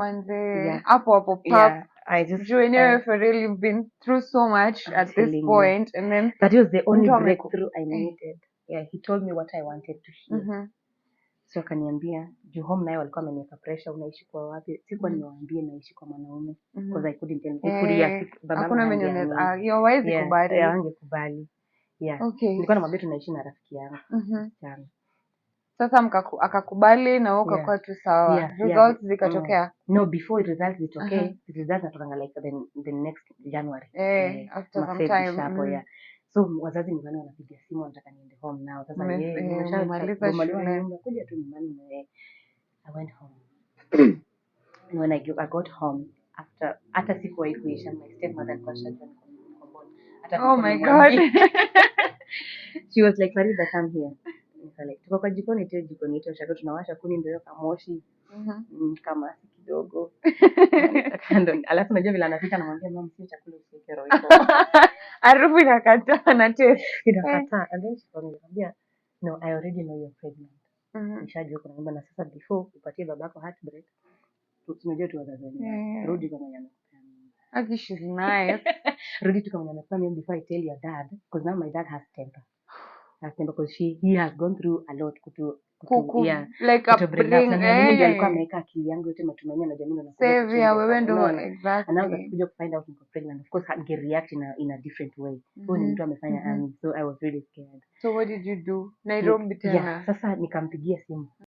Manze, Yeah. hapo pap. Yeah, I just Juu wenyewe for real you've been through so much I'm at this telling you. point, and then That was the only mtu ameku- breakthrough I needed. Yeah, he told me what I wanted to hear. Mhm. So akaniambia juu home naye walikuwa wameniweka pressure, unaishi kwa wapi? Sikuwa Mhm. niwaambie naishi kwa mwanaume Mhm. because I couldn't tell. Babangu Hakuna venye hangeamini. hawezi Yeah, kubali. hangekubali. Yeah. Okay. Nilikuwa namwambia tunaishi na rafiki yangu. Mhm. Sana. Sasa akakubali na wewe ukakuwa tu sawa. Yeah, Results zikatokea. No, before results zitokee, Uh-huh. results natokanga like the next January. After some Mafebi time. shapo, yeah. So wazazi nyumbani wanapiga simu wanataka niende home now. Sasa Umemaliza shule. nyumba kuja tu nyumbani na yeye. I went home. And when I got home after hata sikuwahi kuisha, my stepmother alikuwa shajua niko born. Oh my God. She was like, Farida, come here. Like, tuko kwa jikoni tu, jikoni yetu shaka tunawasha kuni ndio kamoshi. Kama kidogo. Alafu najua vile anapika namwambia mama sio chakula usiweke roho iko. Harufu inakataa na taste. Inakataa. And then she told me, no, I already know you're pregnant. Nishajua kuna mimba na sasa before upatie babako heartbreak. Tunajua tu wazazi wenyewe. Rudi kama yana. Aki, she's nice. Rudi tu kama yana before I tell your dad, because now my dad has temper. Because he has gone through a lot like a bring alikuwa ameweka akili yangu yote matumaini na jamii na wewe ndo exactly. Anaanza kuja find out niko pregnant, of course he react in a different way. Huyo ni mtu amefanya so I was really scared. So what did you do? Nairobi tena. Yeah, sasa nikampigia simu